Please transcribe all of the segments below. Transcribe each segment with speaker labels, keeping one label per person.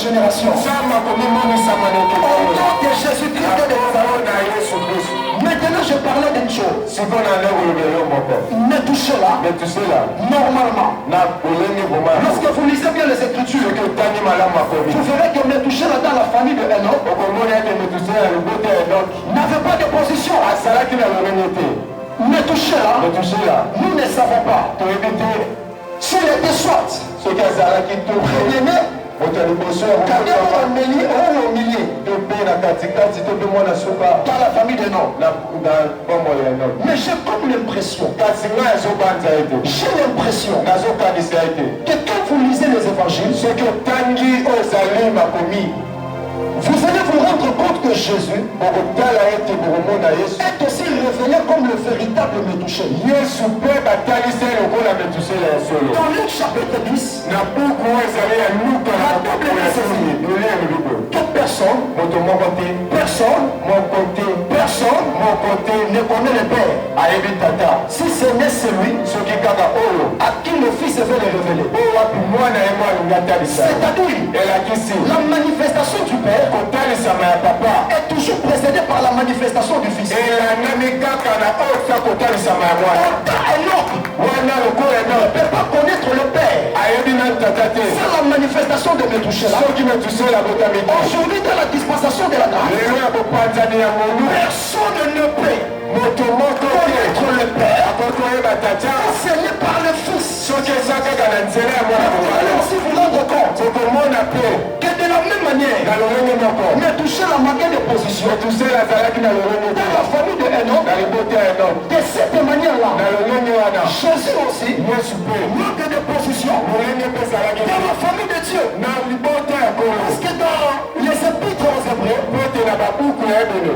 Speaker 1: génération. Au nom de Jésus-Christ de Nazareth. Maintenant, je parlais d'une chose. Ne touchez-la normalement. Lorsque vous lisez bien les Écritures, vous verrez que ne touchez-la dans la famille de Enoch n'avait pas de position. Ne touchez-la, nous ne savons pas. S'il était soit premier-né, dans la famille de Enoch. Mais j'ai comme l'impression, que quand vous lisez les évangiles, vous allez vous rendre compte que Jésus est aussi révélé comme le véritable Métouché. Dans Luc chapitre 10, la Bible que personne ne connaît le Père. Si ce n'est celui à qui le Fils veut le révéler. C'est-à-dire la manifestation du Père est toujours précédée par la manifestation du Fils. Ne peut pas connaître le Père. C'est la manifestation de Métouché. Aujourd'hui, dans la dispensation de la grâce, personne ne peut connaître le Père. C'est par le Fils. Vous allez aussi vous rendre compte que de la même manière, Métouché a manqué de position dans la famille de Enoch. De cette manière-là, Jésus aussi manque de position dans la famille de Dieu. Parce que dans les épîtres aux Hébreux,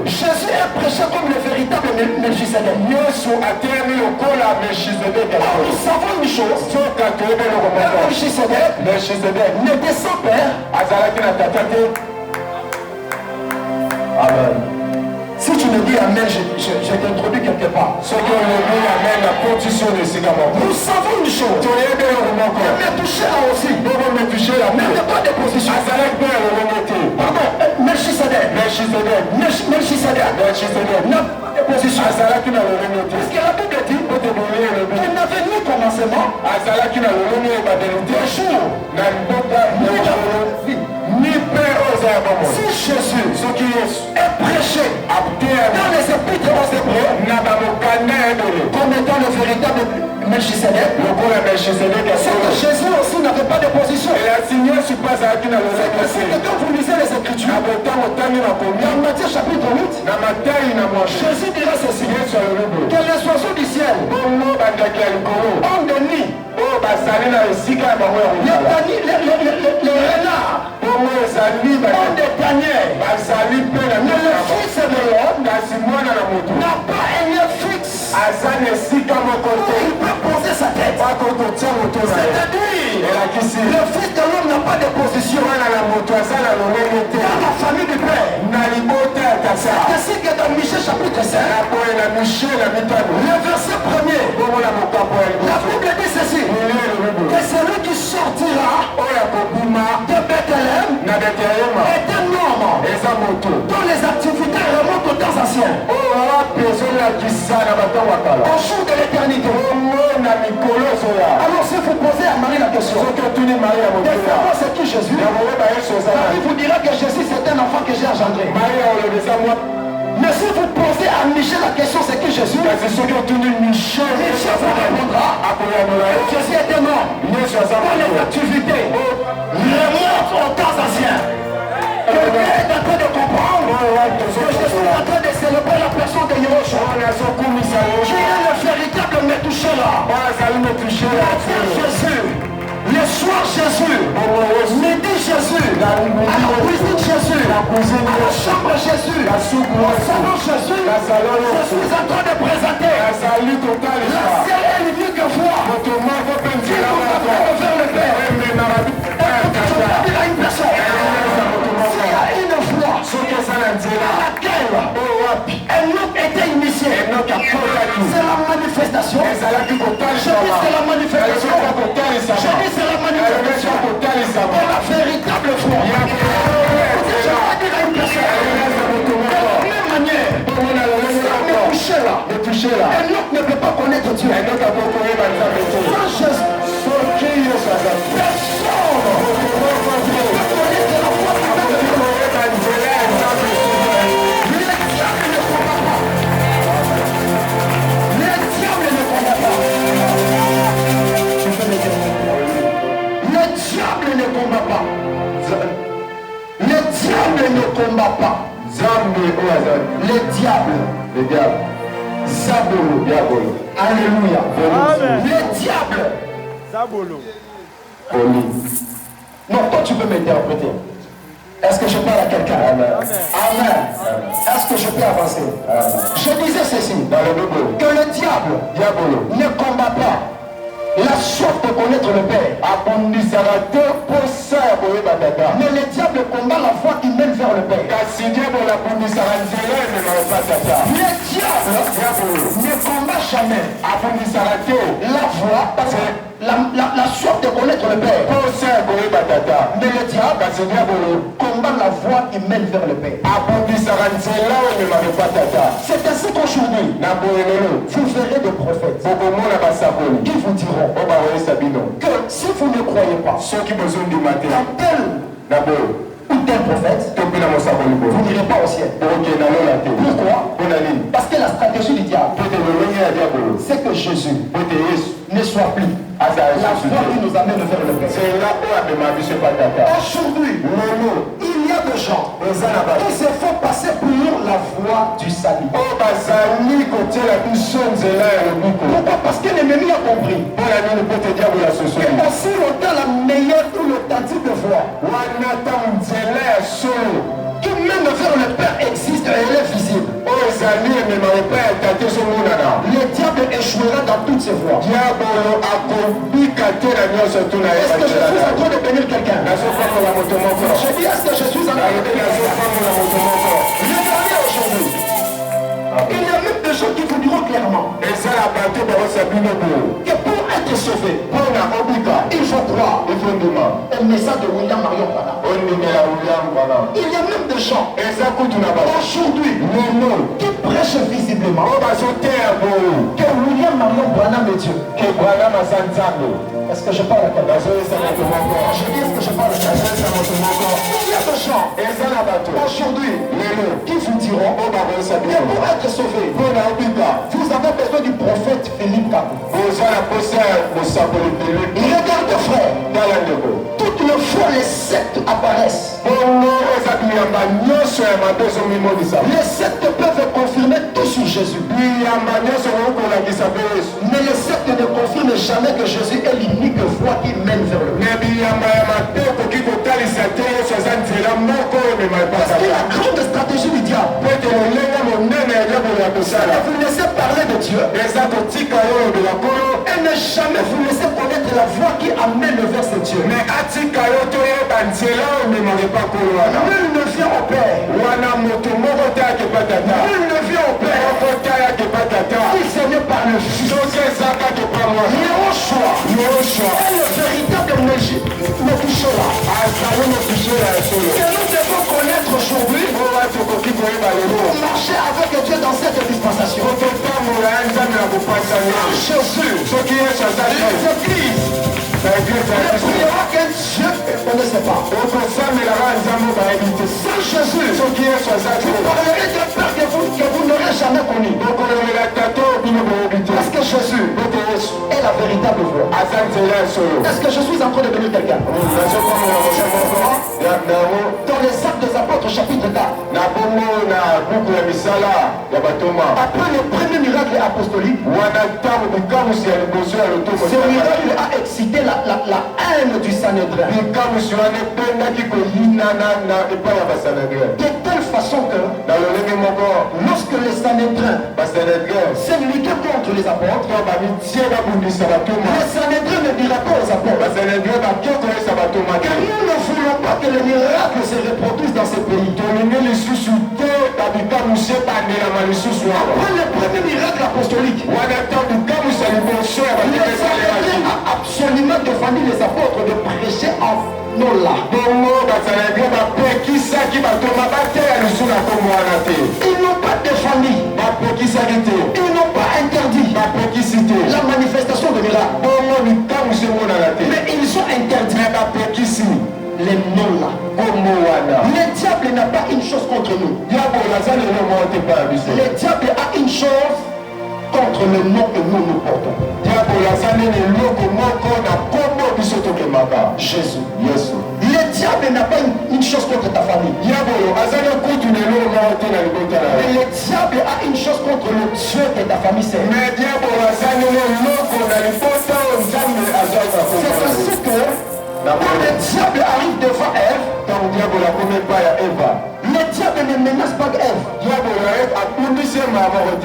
Speaker 1: Jésus est prêché comme le véritable Melchisedec. Nous savons une chose, Melchisedec n'était sans père. Amen. Si tu me dis Amen, je t'introduis quelque part. Nous savons une chose. Métouché là aussi. N'était pas de position. Pardon, Melchisedec n'a pas de position. Parce que la Bible dit qu'il n'avait ni commencement, ni père. Si Jésus est prêché dans les épîtres aux Hébreux comme étant le véritable Melchisedec, c'est que Jésus aussi n'avait pas de position. C'est que quand vous lisez les Écritures, dans Matthieu chapitre 8, Jésus dira ceci, que les oiseaux du ciel ont des nids, les renards ont des tanières, mais le Fils de l'homme n'a pas un lieu fixe. Il peut poser sa tête. C'est-à-dire, le Fils de l'homme n'a pas de position dans la famille du Père. C'est ainsi que dans Michée chapitre 5, le verset 1er, la Bible dit ceci, que celui qui sortira de Bethléem est un homme dont les activités remontent aux temps anciens. Au jour de l'éternité. Alors si vous posez à Marie la question, c'est qui Jésus? Marie vous dira que Jésus c'est un enfant que j'ai engendré. Mais si vous posez à Michel la question, c'est qui Jésus? Michel vous répondra, Jésus est un homme dont les activités remontent aux temps anciens. Quelqu'un est en train de comprendre que je suis en train de célébrer la personne de Yahushua, qui est le véritable Métouché là. Jésus, le soir Jésus, midi Jésus, à la cuisine Jésus, à la chambre Jésus, au salon Jésus. Je suis en train de présenter la seule et l'unique fois qui nous avons vers le Père. Je vais dire à une personne, s'il y a une fois à laquelle Enoch était initié, c'est la manifestation. Je dis c'est la manifestation. Je dis c'est la manifestation de la véritable foi. Un autre ne peut pas connaître Dieu. Le diable ne combat pas. Le diable. Zabolo. Alléluia.
Speaker 2: Amen.
Speaker 1: Le diable.
Speaker 2: Zabolo.
Speaker 1: Non, toi tu peux m'interpréter. Est-ce que je parle à quelqu'un? Amen. Est-ce que je peux avancer? Je disais ceci. Que le diable ne combat pas la soif de connaître le Père. Mais le diable combat la foi qui mène vers le Père. Le diable ne combat jamais la foi parce que la soif de connaître le Père. Mais le diable combat la voie qui mène vers le Père. C'est ainsi qu'aujourd'hui, vous verrez des prophètes qui vous diront que si vous ne croyez pas dans tel ou tel prophète, vous n'irez pas au ciel. Pourquoi? Parce que la stratégie du diable, c'est que Jésus ne soit plus la foi qui nous amène vers le Père. Aujourd'hui, il y a des gens qui se font passer pour la voie du salut. Pourquoi? Parce que l'ennemi a compris. Et aussi longtemps la meilleure ou l'authentique voie qui mène vers le Père existe et elle est visible. Le diable échouera dans toutes ses voies. Est-ce que je suis en train de bénir quelqu'un? Je dis, est-ce que je suis en train de bénir quelqu'un? Regardez aujourd'hui. Il y a même des gens qui vous diront clairement que pour être sauvé, il faut croire au message de William Marion Branham. Il y a même des gens aujourd'hui qui prêchent visiblement que William Marion Branham est Dieu. Est-ce que je parle à quelqu'un? Je dis, est-ce que je parle à quelqu'un? Il y a des gens aujourd'hui qui vous diront que pour être sauvé, vous avez besoin du prophète Philippe Kabou. Regardez frère, toutes les fois les sectes apparaissent. Les sectes peuvent confirmer tout sur Jésus. Mais les sectes ne confirment jamais que Jésus est l'unique voie qui mène vers le Père. Parce que la grande stratégie du diable, c'est de vous laisser parler de Dieu et ne jamais vous laisser connaître la voie qui amène vers ce Dieu. Nul ne vient au Père. Nul ne vient au Père si ce n'est par le Fils. Yeshua est le véritable Meshua. Que nous devons connaître aujourd'hui pour marcher avec Dieu dans cette dispensation. Jésus, l'église, ne priera qu'un Dieu ne connaissait pas. Sans Jésus, vous parlerez d'un Père que vous n'aurez jamais connu. Parce que Jésus est la véritable voie. Est-ce que je suis en train de bénir quelqu'un? Dans les Actes des Apôtres chapitre 4, après le premier miracle apostolique, ce miracle a excité la haine du Sanhédrin. De telle façon que lorsque les Sanhédrins s'invitaient contre les apôtres, les Sanhédrins ne diraient pas aux apôtres que nous ne voulons pas que les miracles se reproduisent dans ce pays. Après le premier miracle apostolique, les Sanhédrins a absorbé
Speaker 2: absolument défendu les apôtres de prêcher en nom-là.
Speaker 1: Ils n'ont pas
Speaker 2: défendu. Ils n'ont pas interdit la manifestation de miracles. Mais ils ont interdit les noms-là. Le diable n'a pas une chose contre nous. Le diable a une chose contre le nom que nous nous portons. Jésus. Le diable n'a pas une chose contre ta famille. Mais le diable a une chose contre le Dieu que ta famille sert. C'est parce que quand le diable arrive devant Ève, le diable ne menace pas Ève.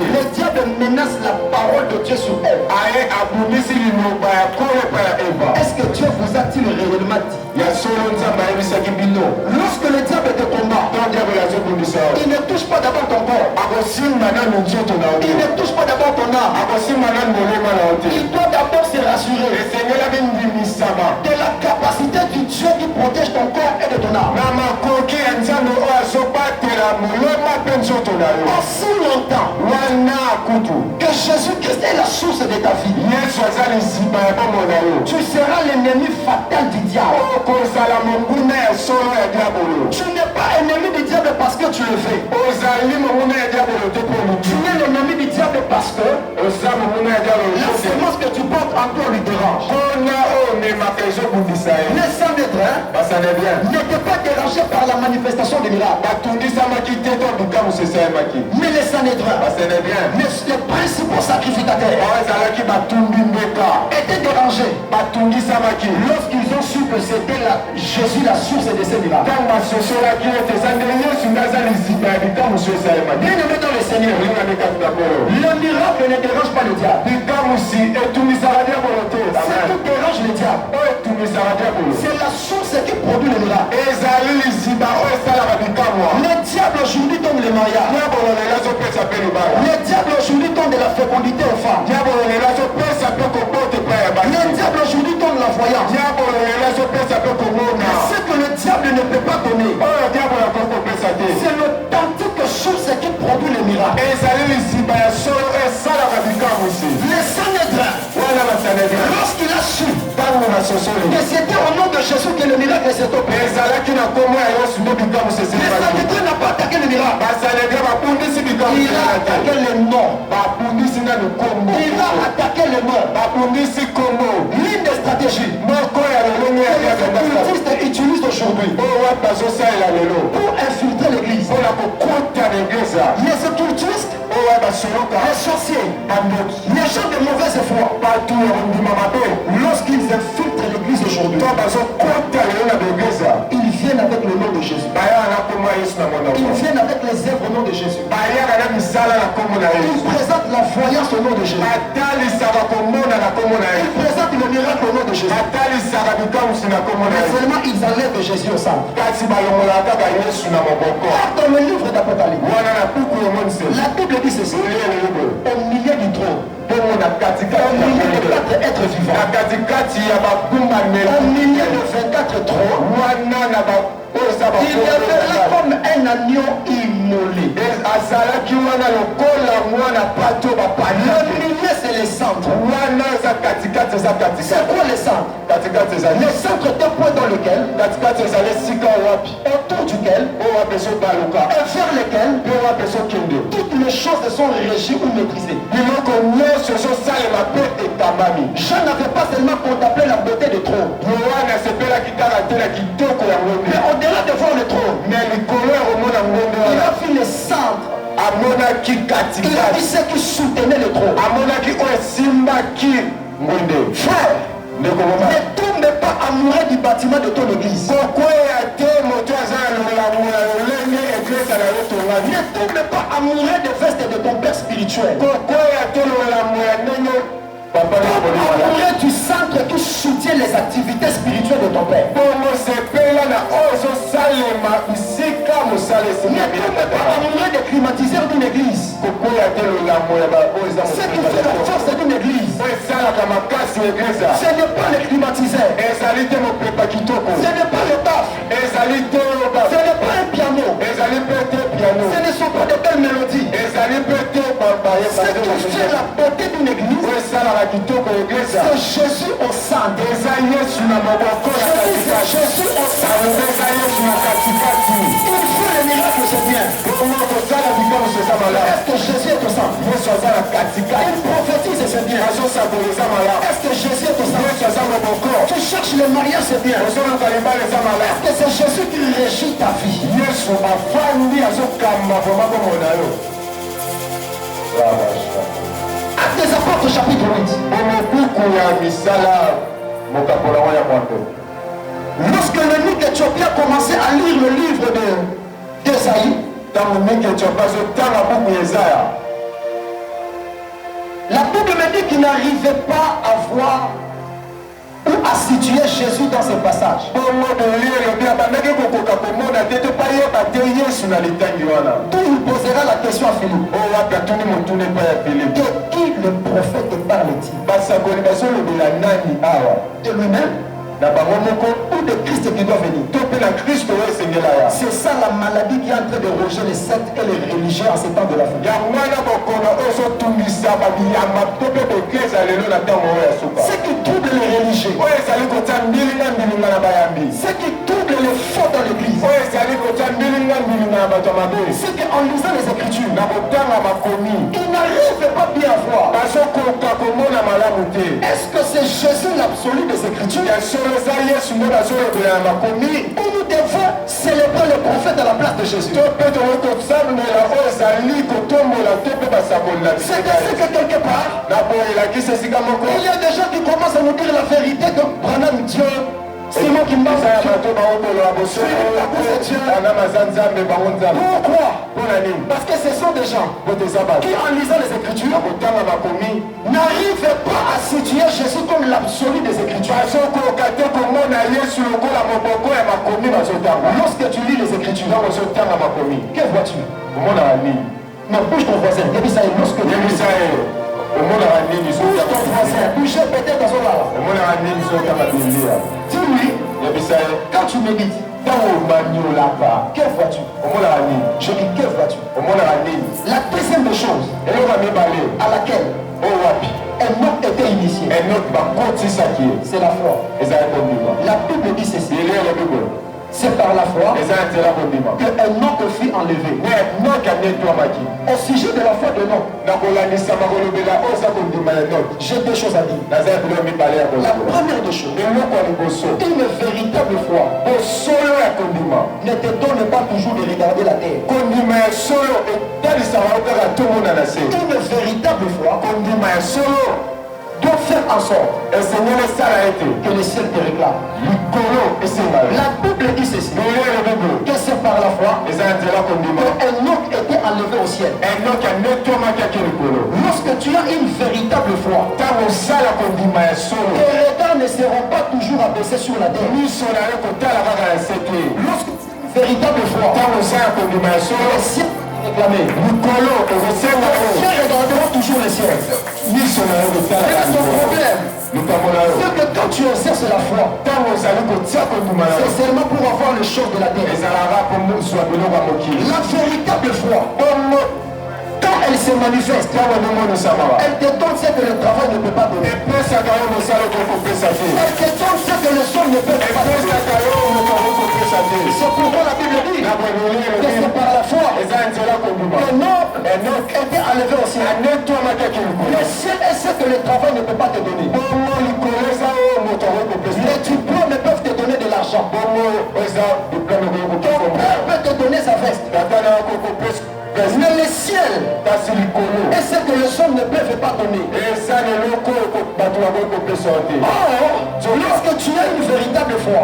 Speaker 2: Le diable menace la parole de Dieu sur Ève. Est-ce que Dieu vous a-t-il réellement dit? Lorsque le diable te combat, il ne touche pas d'abord ton corps. Il ne touche pas d'abord ton âme. Il doit d'abord se rassurer de la capacité du Dieu qui protège ton corps et de ton âme. Aussi longtemps que Jésus-Christ est la source de ta vie, tu seras l'ennemi fatal du diable. Tu n'es pas ennemi du diable parce que tu le fais. Tu es l'ennemi du diable parce que la sémence que tu portes en toi lui dérange. Les saints n'étaient pas dérangés par la manifestation des miracles. Mais les Sanhédrins, les principaux sacrificateurs, étaient dérangés lorsqu'ils ont su que c'était Jésus la source de ces miracles. Bien aimé dans le Seigneur, le miracle ne dérange pas le diable. C'est tout dérange le diable. C'est la source qui produit le miracle. Le diable aujourd'hui donne les mariages. Le diable aujourd'hui donne de la fécondité aux femmes. Le diable aujourd'hui donne la voyance. Ce que le diable ne peut pas donner, c'est l'authentique source qui produit le miracle. Les Sanhédrins, lorsqu'il a su que c'était au nom de Jésus que le miracle s'est opéré, les Sanhédrins n'ont pas attaqué le miracle. Il a attaqué le nom. Il a attaqué le nom. L'une des stratégies que les occultistes utilisent aujourd'hui pour infiltrer l'église. Les occultistes, les sorciers, les gens de mauvaise foi, lorsqu'ils infiltrent l'église aujourd'hui, ils viennent avec le nom de Jésus. Ils viennent avec les œuvres au nom de Jésus. Ils présentent la voyance au nom de Jésus. Ils présentent le miracle au nom de Jésus. Mais seulement ils enlèvent de Jésus au centre. Dans le livre d'Apocalypse, la Bible dit ceci: au milieu du trône, au milieu de 4 êtres vivants, au milieu de 24 trônes, il y avait là comme un agneau immolé. Le milieu, c'est le centre. C'est quoi le centre? Le centre est un point dans lequel, autour duquel, et vers lequel toutes les choses sont régies ou maîtrisées. Je n'avais pas seulement contemplé la beauté du trône, mais au-delà de voir le trône, il a vu le centre. Il a vu ceux qui soutenaient le trône. Frère, ne tombe pas amoureux du bâtiment de ton église. Ne tombe pas amoureux des vestes de ton père spirituel. Amoureux du centre qui soutient les activités spirituelles de ton père. Ne tombe pas amoureux des climatiseurs d'une église. Ce qui fait la force d'une église, Ce n'est pas les climatiseurs. Ce n'est pas le baf. Ce n'est pas un piano. Ce ne sont pas de belles mélodies. Ce qui fait la beauté d'une église, c'est Jésus au centre. Jésus au centre. Il fait le miracle, c'est bien. Est-ce que Jésus est au centre? Il prophétise, c'est bien. Est-ce que Jésus est au centre? Tu cherches le mariage, c'est bien. Est-ce que c'est Jésus qui régit ta vie? Actes des Apôtres, chapitre 8. Lorsque l'eunuque éthiopien commençait à lire le livre d'Ésaïe, la Bible me dit qu'il n'arrivait pas à voir ou à situer Jésus dans ce passage. D'où il posera la question à Philippe. De qui le prophète parle-t-il? De lui-même ou de Christ qui doit venir? C'est ça la maladie qui est en train de ronger les sectes et les religieux en ces temps de la fin. Ce qui trouble les religieux, ce qui trouble les faux dans l'église, c'est qu'en lisant les Écritures, ils n'arrivent pas bien à voir. Est-ce que c'est Jésus l'absolu des Écritures? Où nous devons célébrer le prophète à la place de Jésus? C'est-à-dire que quelque part, il y a des gens qui commencent à nous dire la vérité que Branham Dieu, Simon Kimba, pourquoi? Parce que ce sont des gens qui, en lisant les Écritures, n'arrivent pas à situer Jésus comme l'absolu des Écritures. Lorsque tu lis les Écritures, que vois-tu? Non, bouge ton voisin. Lorsque tu lis bouge peut-être dans son lala. Dis-lui, quand tu médites, que vois-tu? Je dis, que vois-tu? La deuxième des choses à laquelle Enoch était initié, c'est la foi. La Bible dit ceci. C'est par la foi que Enoch fut enlevé. Au sujet de la foi d'Enoch, j'ai deux choses à dire. La première des choses, une véritable foi ne te donne pas toujours de regarder la terre. Une véritable foi doit faire en sorte que le ciel te réclame. La Bible dit ceci, que c'est par la foi que Enoch était enlevé au ciel. Lorsque tu as une véritable foi, tes regards ne seront pas toujours abaissés sur la terre. Lorsque tu as une véritable foi, le ciel réclamé. Les regarderont toujours le ciel. Quel est ton problème? C'est que quand tu exerces la foi, c'est seulement pour avoir les choses de la terre. La véritable foi, quand elle se manifeste, elle te donne ce que le travail ne peut pas donner. Elle te donne ce que le sol ne peut pas donner. C'est pourquoi la Bible dit que c'est par la foi que Enoch était enlevé au ciel. Le ciel est ce que le travail ne peut pas te donner. Les diplômes peuvent te donner de l'argent. Ton père peut te donner sa veste. Mais le ciel est ce que le sol ne peut pas donner. Lorsque tu as une véritable foi,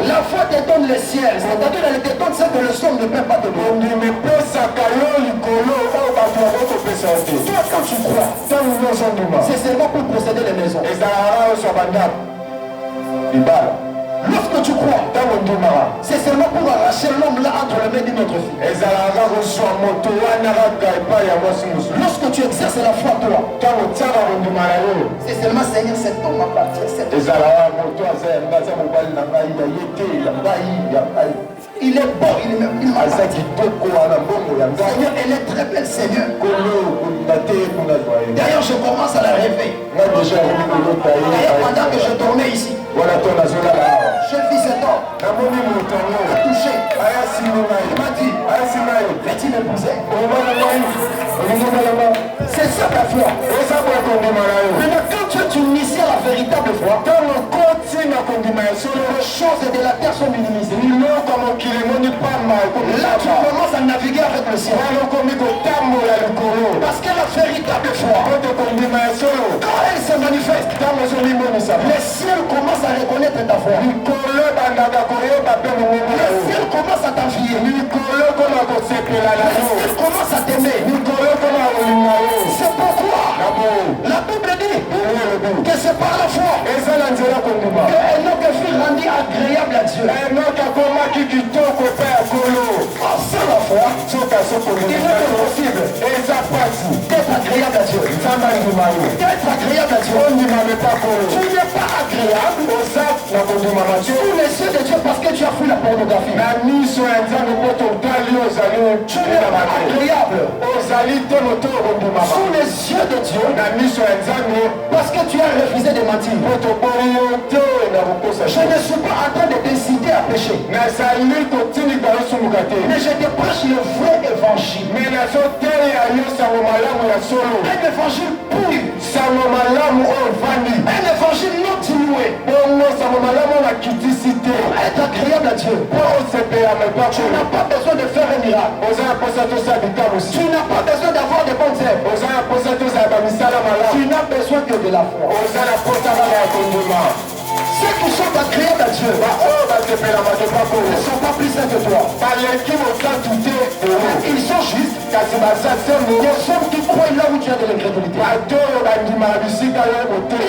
Speaker 2: la foi te donne le ciel, c'est-à-dire elle te donne ce que le sol ne peut pas te donner. Toi, quand tu crois, c'est seulement pour posséder les maisons. Lorsque tu crois, c'est seulement pour arracher placer l'homme là entre les mains d'une autre fille. Lorsque tu exerces la foi, toi, c'est seulement Seigneur, cet homme appartient. Il est beau, il m'appartient. Seigneur, elle est très belle, Seigneur. D'ailleurs, je commence à la rêver. D'ailleurs, pendant que je dormais ici, je vis cet homme. Il m'a touché. Il m'a dit, vais-tu m'épouser? C'est ça ta foi. Maintenant, quand tu inities la véritable foi, les choses de la terre sont minimisées. Là, tu commences à naviguer avec le ciel. Parce que la véritable foi, quand elle se manifeste, le ciel commence à reconnaître ta foi. Le ciel commence à t'envier. Le ciel commence à t'aimer. C'est pourquoi la Bible dit que c'est par la foi que notre fille rendit agréable à Dieu. Sans la foi, il est impossible d'être agréable à Dieu. D'être agréable à Dieu. Tu n'es pas agréable sous les yeux de Dieu parce que tu as fui la pornographie. Tu n'es pas agréable sous les yeux de Dieu parce que tu as refusé de mentir. Je ne suis pas en train de t'inciter à pécher, mais je te prêche le vrai évangile. Un évangile pur, un évangile non dilué, être agréable à Dieu. Tu n'as pas besoin de faire un miracle. Tu n'as pas besoin d'avoir de bonnes œuvres. Tu n'as besoin que de la foi. Ceux qui sont agréables à Dieu ne sont pas plus saints que toi. Ils sont justes. Des hommes qui croient là où tu as de l'incrédulité. Il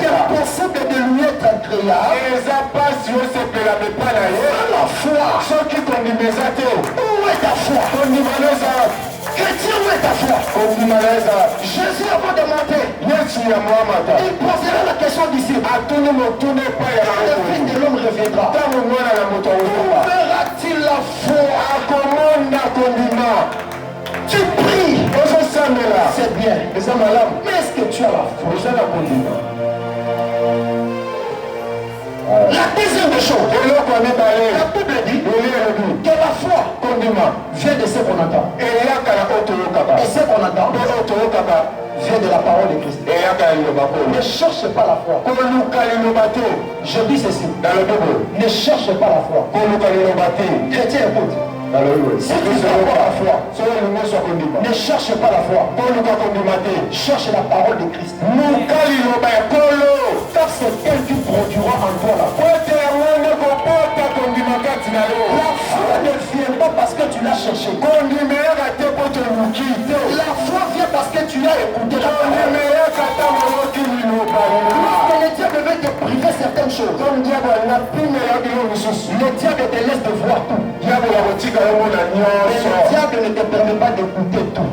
Speaker 2: est impossible de lui être agréable. La foi. Où est ta foi? Chrétien, où est ta foi? Jésus, avant de monter, il posera la question d'ici. Quand le Fils de l'homme reviendra, verra-t-il la foi? Tu pries, c'est bien. Mais est-ce que tu as la foi? La deuxième des choses, la Bible dit que la foi vient de ce qu'on entend. Et ce qu'on entend vient de la parole de Christ. Ne cherche pas la foi. Je dis ceci. Ne cherche pas la foi. Chrétien, écoute. Si tu ne pas la foi, ne cherche pas la foi. Cherche la parole de Christ. Car c'est elle qui produira en toi la foi. La foi ne vient pas parce que tu l'as cherché. La foi vient parce que tu l'as écouté. Lorsque le diable veut te priver certaines choses, le diable te laisse de voir tout. Mais le diable ne te permet pas d'écouter tout.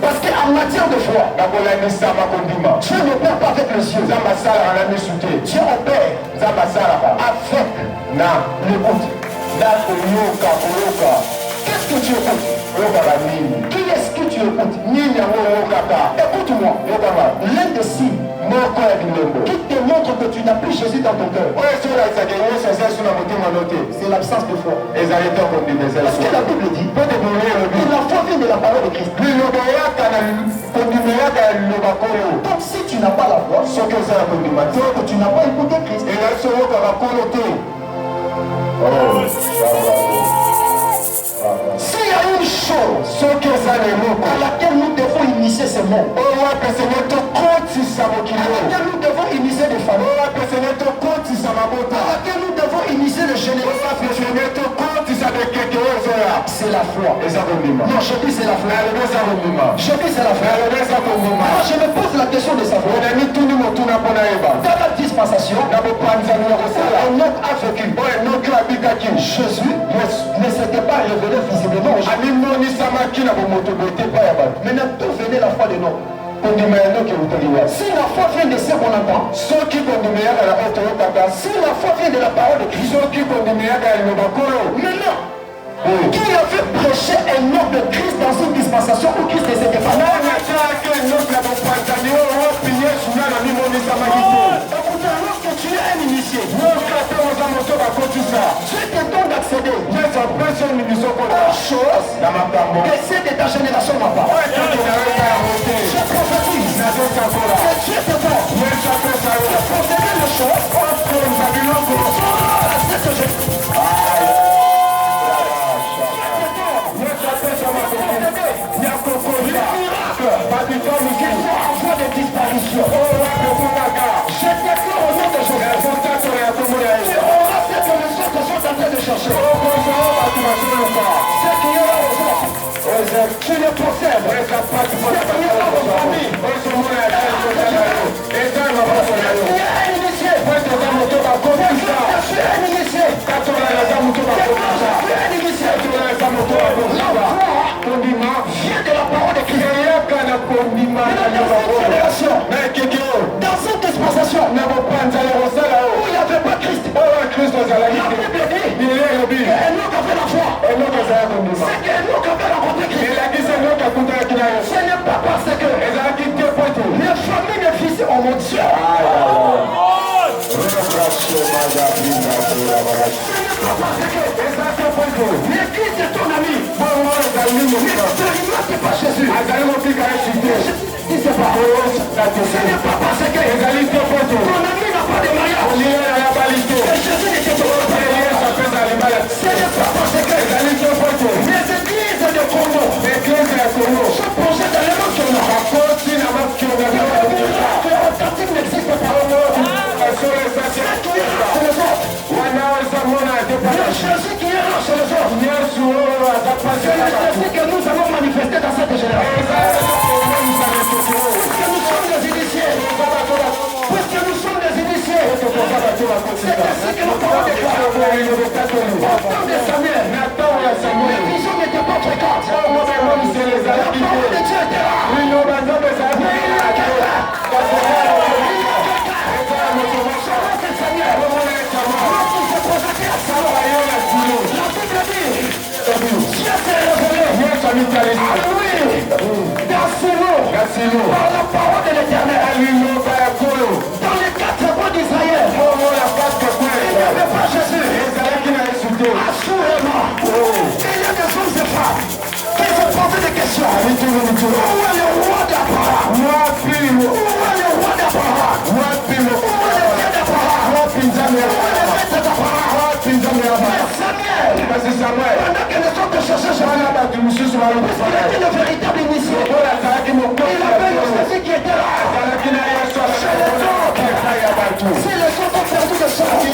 Speaker 2: Parce qu'en matière de foi, Dieu n'opère pas avec les yeux. Dieu opère avec l'écoute. Qu'est-ce que tu écoutes? Qui est-ce que tu écoutes? Écoute-moi. L'un des signes qui te montre que tu n'as plus Jésus dans ton cœur, c'est l'absence de foi. Parce que la Bible dit que la foi vient de la parole de Christ. Donc si tu n'as pas la foi, c'est que tu n'as pas écouté Christ. S'il y a une chose à laquelle nous devons initier ce monde, à laquelle nous devons initier les familles, à laquelle nous devons initier les générations, c'est la foi. Non, je dis c'est la foi. Je dis c'est la foi. Alors je me pose la question de savoir. Dans la dispensation, un homme a vécu. Jésus ne s'était pas révélé visiblement aux gens. Maintenant, d'où venait la foi de l'homme? Si la foi vient de ce qu'on entend, si la foi vient de la parole de Christ, maintenant, qui a fait prêcher un nom de Christ dans une dispensation où Christ ne s'était pas là? Lorsque tu es un initié, Dieu te donne d'accéder aux choses que ceux de ta génération n'ont pas. Je prophétise que Dieu te donne de posséder les choses à cette génération. De disparition. Je déclare au nom de Jésus. Tu auras cette solution que sont en train de chercher. Ce qui est là aujourd'hui, tu le possèdes. Ce qui est là aujourd'hui, dans cette dispensation où il n'y avait pas Christ, la Bible dit Enoch avait la foi. C'est qu'Enoch avait rencontré Christ. Ce n'est pas parce que les familles de fils ont mon Dieu. L'église est ton ami. N'expérimente pas Jésus. Ce n'est pas parce que ton ami n'a pas de mariage. Et Jésus n'était pas. Ce n'est pas parce que les églises de Congo sont plongées dans les manques. Le authentique n'existe pas. Jésus qui est là chez les autres. C'est le Jésus que nous avons manifesté dans cette génération. Puisque nous sommes des initiés. C'est ainsi que nous pouvons déclarer. Au temps de Samuel, les visions n'étaient pas fréquentes. La parole de Dieu était là. Mais il y a quelqu'un. Par la parole de l'Éternel, dans les 4 mois d'Israël, il n'y avait pas Jésus. Assurément, il y a des hommes et femmes qui se posaient des questions. Où est le roi d'Abraham? Où est le roi d'Abraham? Où est le Dieu d'Abraham? Où est le maître d'Abraham? Mais Samuel, pendant que les autres cherchaient Jésus, parce qu'il était le véritable initié, il avait le Jésus qui était là. Chez les autres, si les autres ont perdu le sang, qui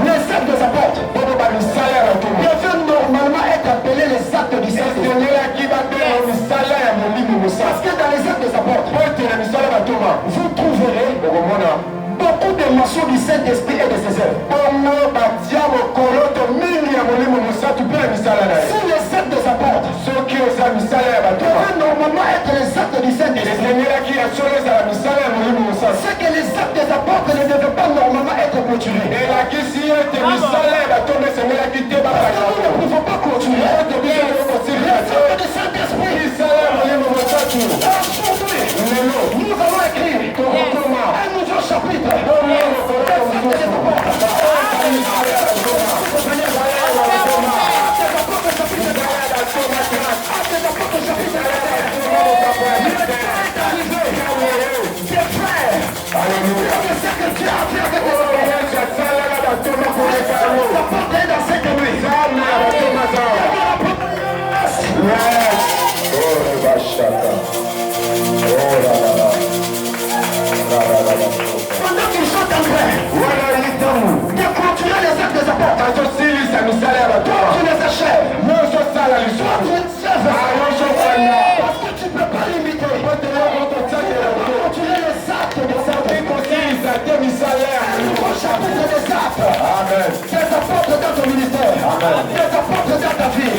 Speaker 2: les actes des apôtres devaient normalement être appelés les actes du Saint-Esprit. Parce que dans les actes des apôtres, vous trouverez beaucoup de mentions du Saint-Esprit et de ses œuvres. Si les actes des apôtres devaient normalement être les actes du Saint-Esprit, c'est que les actes des apôtres ne devaient pas normalement être clôturés. Nous ne pouvons pas clôturer. Les actes du Saint-Esprit. Aujourd'hui, nous allons écrire un nouveau chapitre. Alléluia. Des apôtres dans ta vie.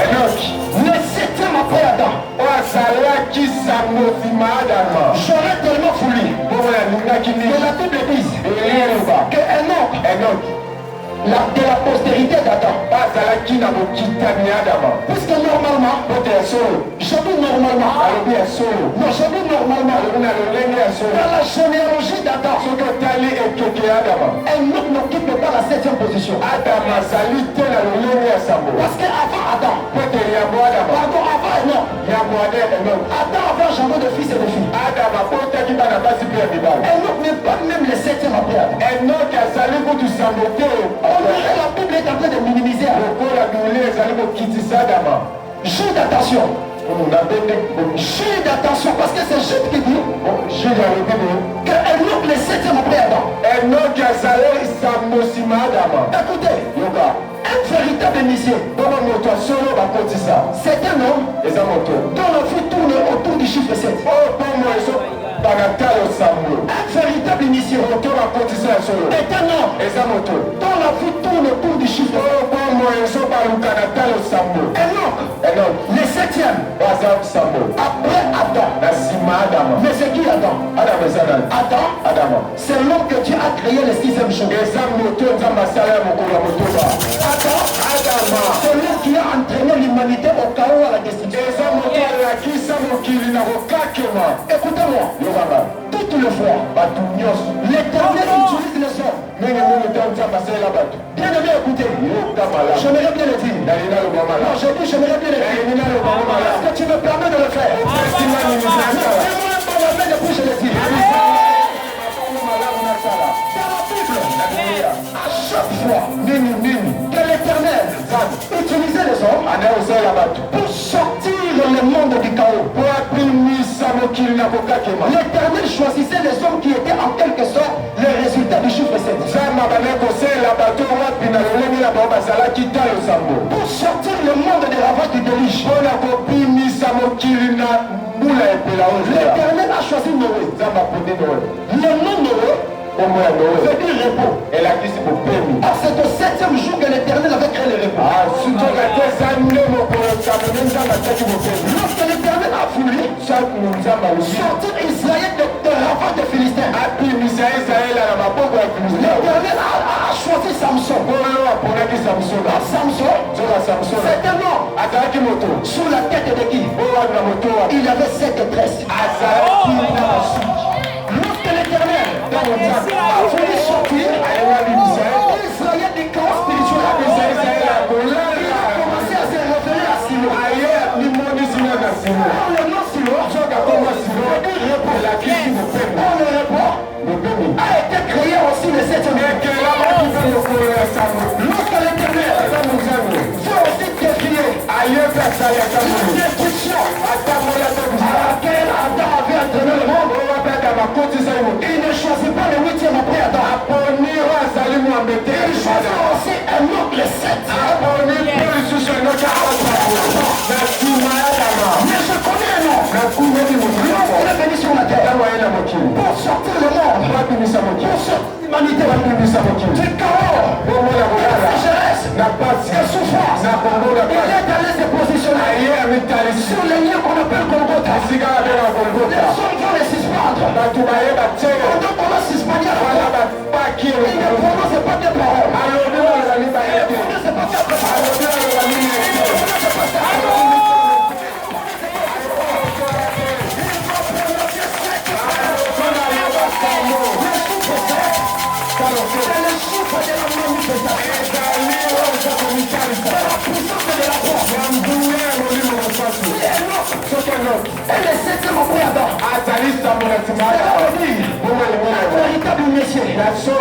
Speaker 2: Enoch, le septième après Adam. J'aurais tellement voulu que la Bible dise que Enoch, de la postérité d'Adam. Puisque normalement, je dis normalement, non, je dis normalement, dans la généalogie d'Adam, Enoch n'occupe pas la septième position. Parce qu'avant Adam, pardon, avant Enoch, Adam avait engendré de fils et de filles. Enoch n'est pas même le septième après Adam. On dirait la Bible est en train de minimiser. Jude d'attention. Jude d'attention parce que c'est Jude qui dit que Enoch le septième après Adam. Écoutez, un véritable initié, c'est un homme dont le feu tourne autour du chiffre 7. Un véritable initié est un homme dont la vie tourne autour du chiffre. Enoch, le septième après Adam. Mais c'est qui Adam? Adam, c'est l'homme que Dieu a créé le sixième jour. Adam, c'est l'homme qui a entraîné l'humanité au chaos à la destruction. Écoutez-moi, toutes les fois, l'Éternel utilise les hommes. Bien aimé, écoutez, j'aimerais bien le dire. Non, j'ai dit, j'aimerais bien le dire. Est-ce que tu me permets de le faire? Fais-moi un bon appel et puis je le dis. À chaque fois que l'Éternel utilisait les hommes pour sortir le monde du chaos, l'Éternel choisissait les hommes qui étaient en quelque sorte le résultat du chiffre 7. Pour sortir le monde de la voie du déluge, l'Éternel a choisi Noé. Le nom Noé veut dire repos. Ah, c'est au septième jour que l'Éternel avait créé le repos. Lorsque l'Éternel a voulu sortir Israël de la voie des Philistins, l'Éternel a choisi Samson. Samson, c'est un homme sur la tête de qui? Il avait 7 tresses. Lorsque l'Éternel a voulu sortir Israël du chaos spirituel, il a commencé à se révéler à Silo. Le nom Silo, le repos a été créé aussi le 7e jour. Lorsque l'Éternel veut aussi défier la destruction à laquelle Adam avait entraîné le monde, il ne choisit pas le 8e après Adam. Il choisit aussi un autre, le 7. Mais je connais un nom. Lorsqu'il est venu sur la terre pour sortir le monde, pour sortir l'humanité du chaos, de la sécheresse, de souffrance, il est allé se positionner sur les lieux qu'on appelle Golgotha. Les hommes vont les suspendre. Pendant qu'on va suspendre, il ne prononce pas des paroles. Il ne prononce pas des et le septième après Adam, un véritable messier, c'est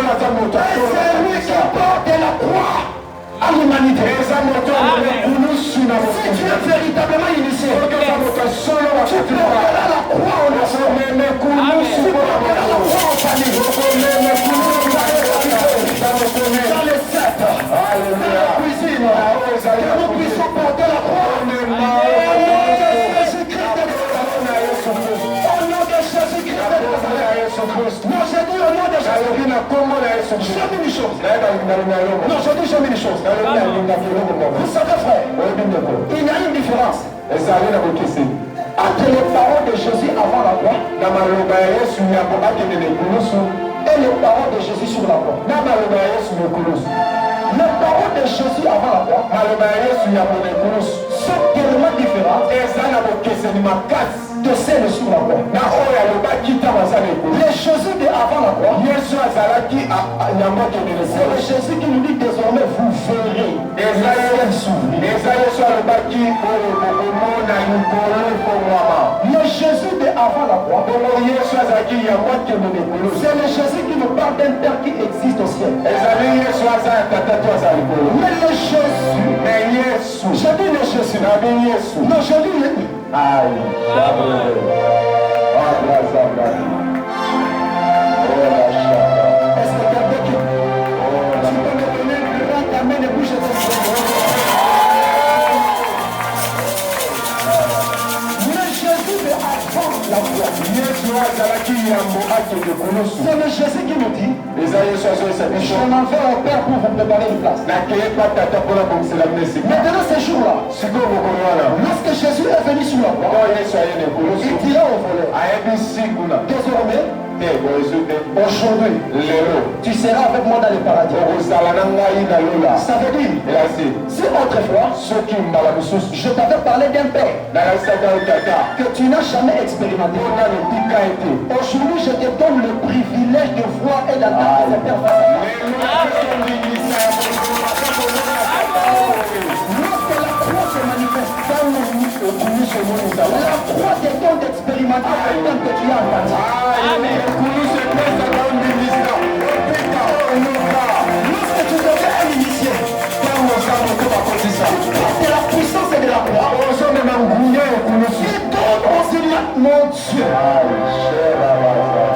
Speaker 2: lui qui porte la croix à l'humanité. Si tu es véritablement initié, tu porteras la croix au nation, tu porteras la croix en famille. Dans les 7, Jamais une chose. Non, je dis jamais une chose. Vous savez, frère, il y a une différence entre les paroles de Jésus avant la croix et les paroles de Jésus sur la croix. Les paroles de Jésus avant la croix sont tellement différentes de celles sur la croix. Les Jésus de avant la croix, c'est le Jésus qui nous dit désormais vous verrez les ciels s'ouvrir. Le Jésus de avant la croix, c'est le Jésus qui nous parle d'un Père qui existe au ciel. Mais le Jésus, je dis le Jésus, non, je dis le est-ce que quelqu'un qui tu peux me donner une grande amène de bouche le Jésus de avant la croix, c'est le Jésus qui nous dit je m'en vais au Père pour vous préparer une place. Maintenant ces jours-là, lorsque Jésus est venu sur la croix, il dira au voleur désormais aujourd'hui, tu seras avec moi dans le paradis. Ça veut dire, si autrefois, je t'avais parlé d'un père que tu n'as jamais expérimenté, aujourd'hui je te donne le privilège de voir et d'entendre ce père face à face. Lorsque la croix se manifeste, la croix te donne d'expérimenter le temps que tu as entendu. Lorsque tu deviens un initié, c'est la puissance de la croix. Il donne aux États, mon Dieu.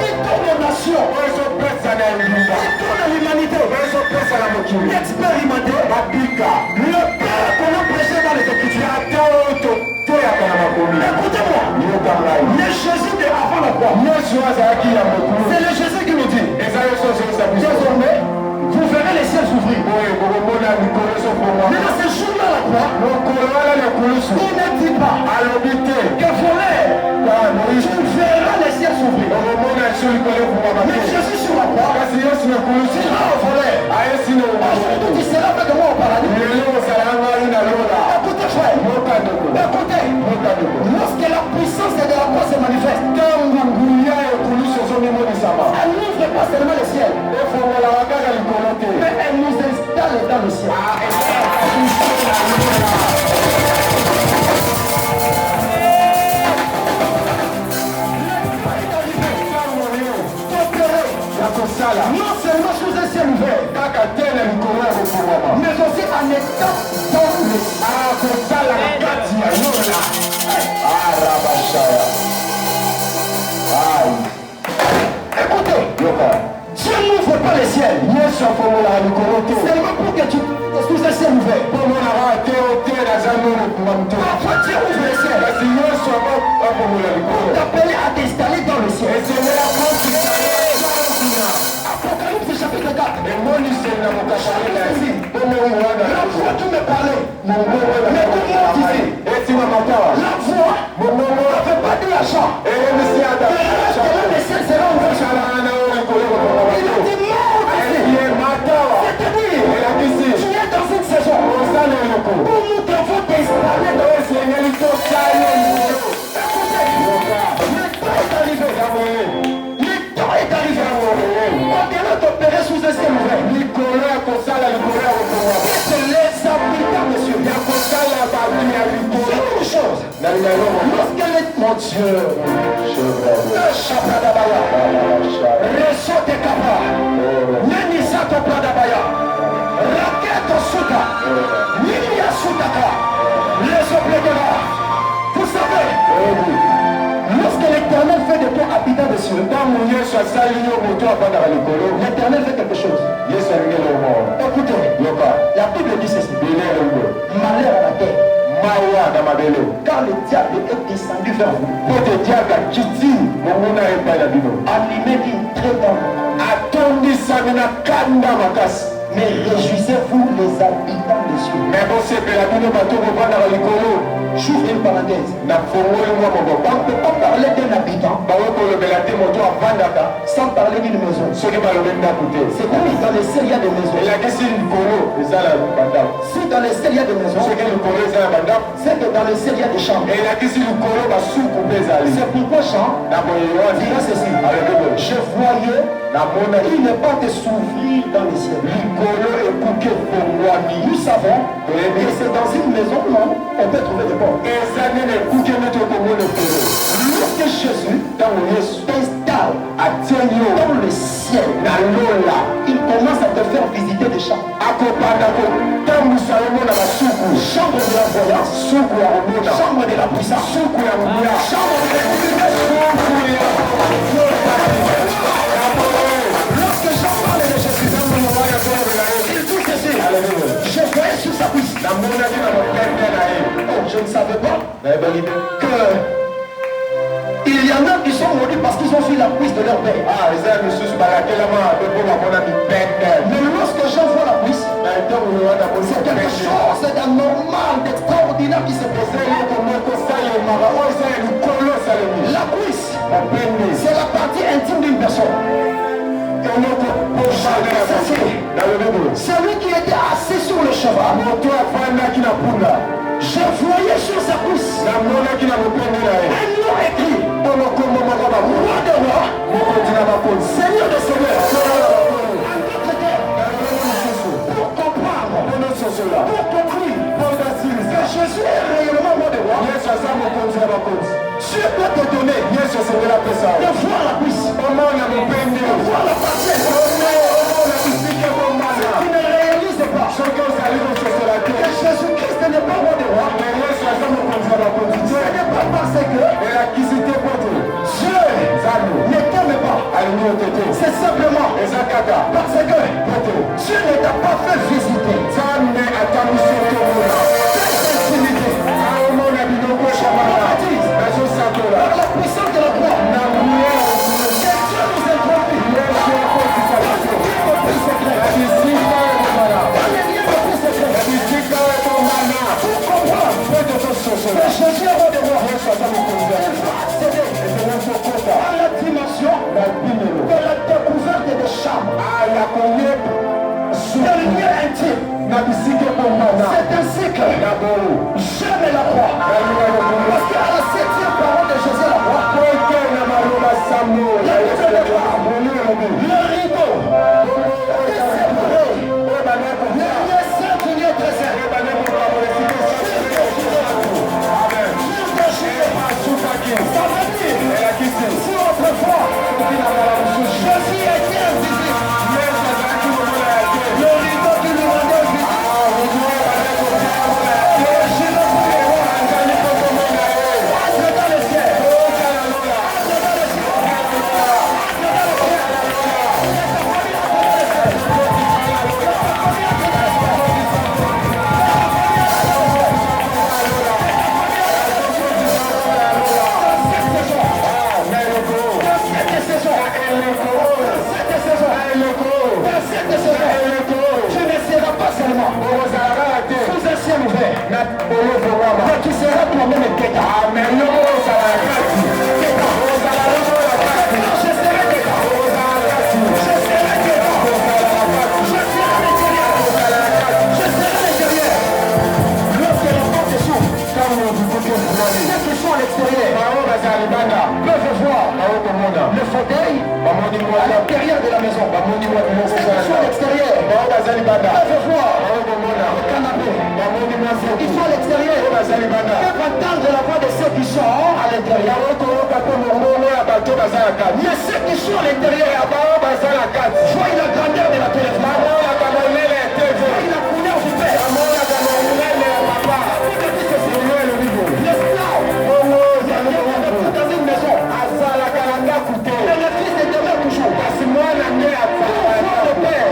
Speaker 2: Il donne aux nations. Il donne à l'humanité. Expérimenter le Père qu'on a prêché dans les Écritures. Écoutez-moi. Le Jésus de avant la croix, c'est le Jésus qui nous dit désormais, vous verrez les ciels s'ouvrir. Mais dans ce jour-là, la croix, il ne dit pas que voleur, tu verras les ciels s'ouvrir. Mais Jésus sur la croix, tu diras au voleur, aujourd'hui tu seras avec moi au paradis. Écoutez frère, écoutez, lorsque la puissance de la croix se manifeste, elle n'ouvre pas seulement le ciel, mais elle nous installe dans le ciel. Non seulement sous un ciel ouvert, mais aussi en état dans le écoutez, Dieu n'ouvre pas les ciels seulement pour que tu sous un ciel ouvert. Parfois Dieu ouvre les ciels pour t'appeler à t'installer dans le ciel. Apocalypse chapitre 4. La voix qui me parlait, mais comment disait la voix ne fait pas de l'argent. Les ciels seront ouverts. Il a dit c'est-à-dire, tu es dans une saison où nous devons t'installer dans le ciel. Le temps est arrivé. Au-delà d'opérer sous un ciel ouvert, c'est les habitants, monsieur. C'est une chose. Lorsqu'elle est, mon Dieu, le Chapadabaya, le Sote Kapa, le Nisato Pradabaya, Raketo Suta, Lilia Sutaka, les Oblégera. Vous savez, lorsque l'Éternel fait de toi habitant des cieux, l'Éternel fait quelque chose. Écoutez, la Bible dit ceci. Malheur à la terre. Car le diable est descendu vers vous, animé d'une très grande
Speaker 1: nakanda makasi.
Speaker 2: Mais réjouissez-vous les habitants des cieux.
Speaker 1: Mais bon, c'est que la bino bateau va dans le colo.
Speaker 2: J'ouvre une parenthèse.
Speaker 1: Na fongoli mwa
Speaker 2: On
Speaker 1: moko.
Speaker 2: ne peut pas parler d'un habitant
Speaker 1: Bawe kolobela te moto avandaka.
Speaker 2: sans parler d'une maison.
Speaker 1: Soki balobi ndako te.
Speaker 2: C'est comme dans les ciels, il y a des maisons.
Speaker 1: elakisi likolo eza na bandako.
Speaker 2: Si dans les ciels, il y a des maisons,
Speaker 1: soki likolo eza na bandako.
Speaker 2: c'est que dans les ciels, il y a des chambres.
Speaker 1: elakisi likolo basuku mpe ezali.
Speaker 2: C'est pourquoi Jean
Speaker 1: na boye wana
Speaker 2: dira ceci. Je voyais
Speaker 1: namona
Speaker 2: il n'est pas de s'ouvrir dans les ciels.
Speaker 1: likolo ekuke efongwami.
Speaker 2: Nous savons que c'est dans une maison où on peut trouver des portes.
Speaker 1: eza nini ekuke neti okomona efolo.
Speaker 2: Lorsque Jésus
Speaker 1: ntango yesu
Speaker 2: t'installe
Speaker 1: atieli yo
Speaker 2: dans le ciel,
Speaker 1: na lola
Speaker 2: il commence à te faire visiter des chambres.
Speaker 1: akopanda kotambusa yo mona basuku.
Speaker 2: Chambre de la voyance,
Speaker 1: suku ya komona.
Speaker 2: chambre de la puissance,
Speaker 1: suku ya kolia.
Speaker 2: chambre de la
Speaker 1: suku ya
Speaker 2: Lorsque Jean parle de Jésus, il dit ceci. Je voyais sur sa cuisse.
Speaker 1: namonaki na mopende na ye.
Speaker 2: Oh, je ne savais pas
Speaker 1: nayebeli te
Speaker 2: que il y en a qui sont maudits parce qu'ils ont fui la cuisse de leur père.
Speaker 1: eza ya misusu balakelama mpe mpo bamona mipende.
Speaker 2: Mais lorsque Jean voit la cuisse,
Speaker 1: na ntango wana
Speaker 2: c'est quelque chose d'anormal, d'extraordinaire qui s'est passé.
Speaker 1: eloko moko salemaka oyo eza ya likolo esalemi.
Speaker 2: La cuisse,
Speaker 1: mopende
Speaker 2: c'est la partie intime d'une personne.
Speaker 1: eloko poshane ya basi. nalobi boye
Speaker 2: Celui qui était assis sur le cheval,
Speaker 1: moto afandaki na punda.
Speaker 2: je voyais sur sa cuisse
Speaker 1: namonaki na mopende na ye
Speaker 2: un nom écrit,
Speaker 1: mpono kombo moko bakolo
Speaker 2: roi de roi,
Speaker 1: mokonzi na bakonzi.
Speaker 2: seigneur de seigneurs. Pour comprendre,
Speaker 1: mpono sosola
Speaker 2: pour conclure
Speaker 1: mpo basilisa
Speaker 2: que Jésus est réellement roi de roi,
Speaker 1: yesu aza mokonzi na bakonzi.
Speaker 2: Dieu peut te donner
Speaker 1: yesu asengeli apesa
Speaker 2: de voir la cuisse,
Speaker 1: omona mopende
Speaker 2: de voir la partie
Speaker 1: omona bisike bomana.
Speaker 2: qui ne réalise pas
Speaker 1: soki ozali kososola te
Speaker 2: que Jésus-Christ n'est pas roi de roi.
Speaker 1: me yesu aza mokonzi na bakonzi
Speaker 2: Ce
Speaker 1: te
Speaker 2: n'est pas parce que
Speaker 1: elakisi te po te
Speaker 2: Dieu
Speaker 1: nzambe
Speaker 2: ne t'aime pas.
Speaker 1: alingi ote te
Speaker 2: C'est simplement
Speaker 1: eza kaka
Speaker 2: parce que
Speaker 1: po te
Speaker 2: Dieu ne t'a pas fait visiter
Speaker 1: nzambe atambisi otomona
Speaker 2: cette intimité
Speaker 1: aomona biloko eshamana nazosakola
Speaker 2: par la puissance de la croix.
Speaker 1: na nguya
Speaker 2: Que Dieu nous introduit
Speaker 1: yesu akosisa biso
Speaker 2: au plus secret,
Speaker 1: na bisika ekomana
Speaker 2: dans les lieux les plus
Speaker 1: na
Speaker 2: secrets,
Speaker 1: bisika ekomana
Speaker 2: pour comprendre
Speaker 1: mpo totososola
Speaker 2: que Jésus est roi de roi.
Speaker 1: yesu aza mokonzi ya
Speaker 2: Il va accéder
Speaker 1: ezala tokota
Speaker 2: à la dimension
Speaker 1: na binelo
Speaker 2: de la découverte des chambres,
Speaker 1: ya koyeba
Speaker 2: des lieux intimes.
Speaker 1: na bisika ekomana
Speaker 2: C'est ainsi que
Speaker 1: na boye
Speaker 2: j'aime la croix. Parce qu'à la 7e parole de Jésus à la croix,
Speaker 1: koke na maloba sambo ya yesu mololobi
Speaker 2: le rideau est séparé.
Speaker 1: oyo banakoa
Speaker 2: Le lieu saint du lieu très saint.
Speaker 1: asukaki
Speaker 2: Ça veut dire,
Speaker 1: elakisi
Speaker 2: si autrefois,
Speaker 1: soki na kala mosusu
Speaker 2: Jésus était invisible,
Speaker 1: yesu azalaki komona ya te
Speaker 2: le rideau qui nous rendait visible, je le pouvais voir
Speaker 1: azali kokomona ye
Speaker 2: entre dans le ciel.
Speaker 1: okala lola
Speaker 2: Entre dans le ciel. Entre dans le ciel. Cette saison, tu ne seras pas seulement sous un ciel ouvert, mais tu seras toi-même Kéta. Je serai Kéta. Je serai Kéta. Je serai l'intérieur. Je serai l'intérieur. Lorsque la porte s'ouvre, ceux qui sont à l'extérieur peuvent voir le fauteuil à l'intérieur de la maison. Ceux qui sont à l'extérieur peuvent voir le canapé. Ils sont à l'extérieur. Peuvent entendre la voix de ceux qui sont à l'intérieur. Mais ceux qui sont à l'intérieur voient la grandeur de la téléphone. Voient la couleur du Père. L'esclave dans une maison. Mais le fils ne demeure toujours. Pour voir le Père.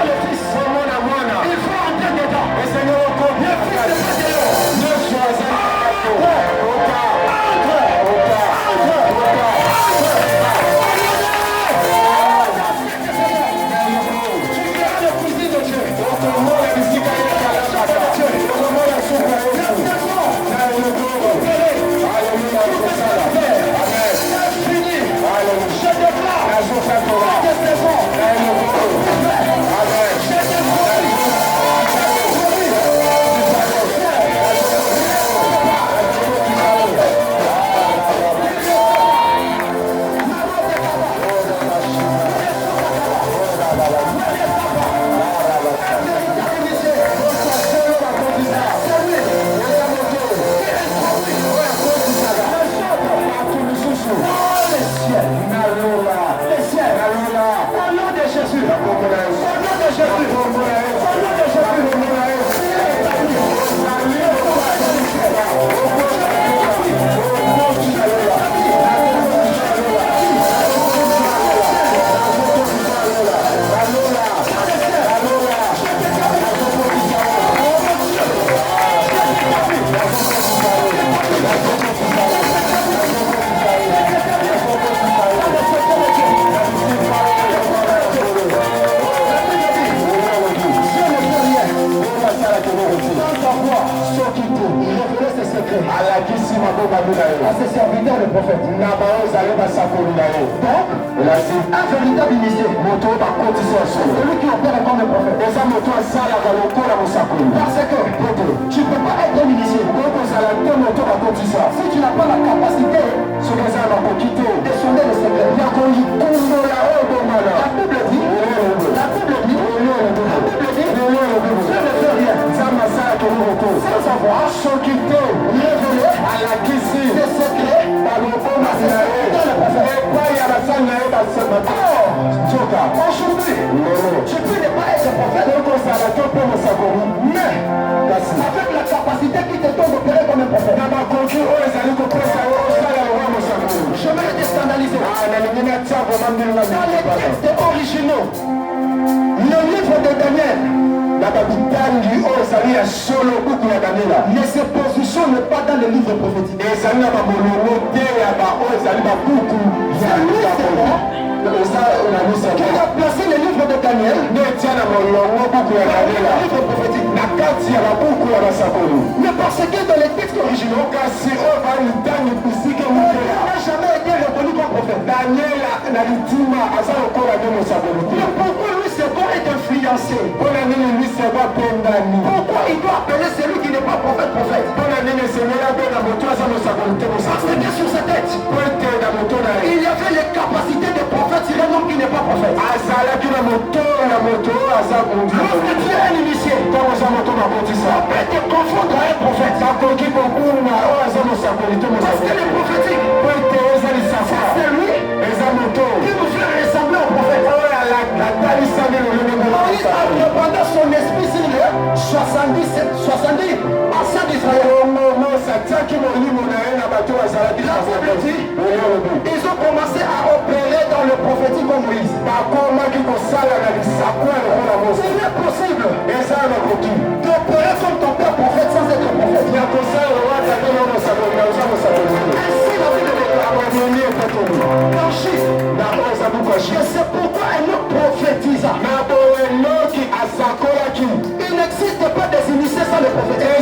Speaker 2: Le fils. Il faut entrer dedans. Le fils n'est pas dehors. Entre. À ses serviteurs, le prophète. Donc, un véritable initié. Celui qui opère comme un prophète. Parce que tu ne peux pas être un initié. Si tu n'as pas la capacité de sonder le secret. La Bible dit, je ne fais rien. Sans savoir, révéler à la kisi des secrets aujourd'hui, tu peux ne pas être prophète, mais avec la capacité qui te donne d'opérer comme un prophète. Je vais te scandaliser. Dans les textes originaux, le livre de Daniel ne se positionne pas dans le livre prophétique. Qui a placé le livre de Daniel dans le livre prophétique. Mais parce que dans les textes originaux, il n'a jamais été reconnu comme prophète. Mais pourquoi lui c'est bon être influencé? Pourquoi il doit appeler celui qui n'est pas prophète? Parce que sur sa tête, il y avait les capacités de prophète sur un homme qui n'est pas prophète. Lorsque tu es un initié, on peut te confondre à un prophète. Parce que le prophétique, c'est lui qui nous fait ressembler au prophète. Moïse a préparé son esprit sur les 70 anciens d'Israël. Ils ont commencé à opérer dans le prophétique comme Moïse. C'est impossible d'opérer comme ton père prophète sans être prophète. Ainsi la vie de et c'est pourquoi elle ne prophétise. Il n'existe pas des initiés sans le prophète. Ce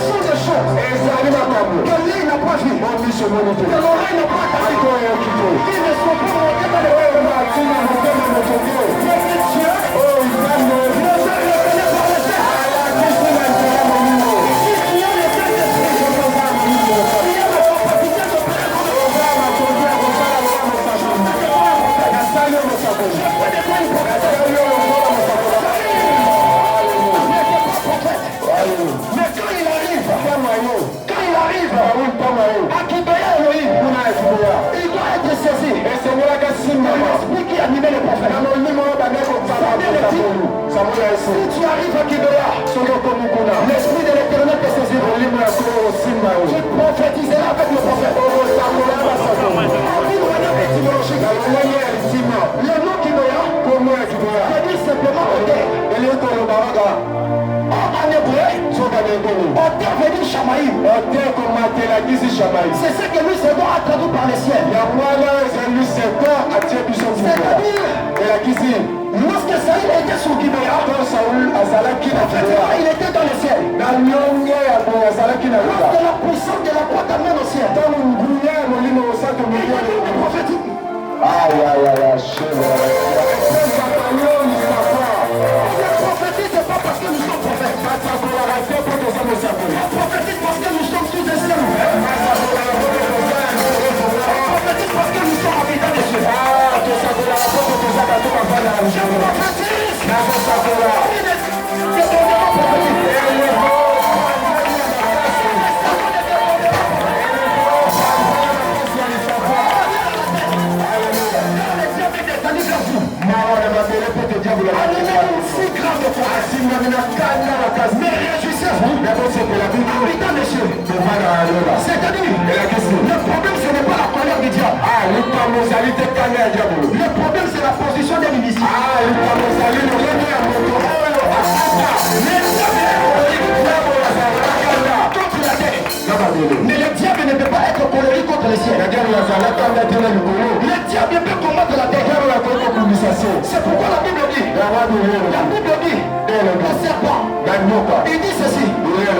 Speaker 2: sont des choses que l'œil n'a pas vu, que l'oreille n'a pas entendu, qui ne sont pas montées dans le monde. Mais que Dieu nous a révélé par le ciel. Mais quand il arrive à Kibéa Elohim, il doit être saisi. L'esprit qui animait le prophète. Si tu arrives à Kibéa, l'esprit de l'éternel te saisira. Tu prophétiseras avec le prophète. Le nom Kibéa veut dire simplement hôtel. En hébreu, hôtel veut dire Shamaïm. C'est ce que lui c'est bon a traduit par les ciels. C'est-à-dire, lorsque Saül était sur Kibéa, il était dans le ciel. Lorsque la puissance de la croix t'amène au ciel, il y a une prophétique. La prophétie, c'est pas parce que nous sommes prophètes. La prophétie, parce que nous sommes tous des saints. La prophétie, parce que nous sommes habitants des cieux. Je prophétise. vie.
Speaker 1: la vie.
Speaker 2: Mesdames, messieurs. C'est-à-dire, le problème ce n'est pas la colère du diable. Le problème c'est la position des ministres. Mais le diable ne peut pas être colérique contre les cieux. Le diable peut combattre la terre. C'est pourquoi la Bible dit, le serpent, il dit ceci,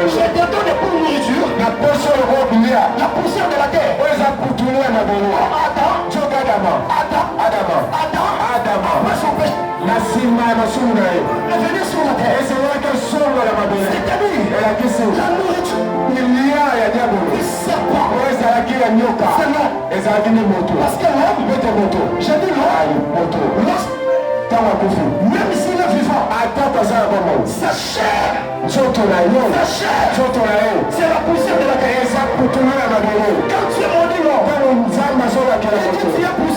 Speaker 2: je te donne pour nourriture la poussière de la terre. Adam, après son péché, est venu sur la terre. C'est-à-dire, la nourriture du serpent, c'est l'homme. Parce que l'homme, j'ai dit l'homme, même s'il est vivant, sa chair, c'est la poussière de la terre. Quand tu es maudit, tu es poussière.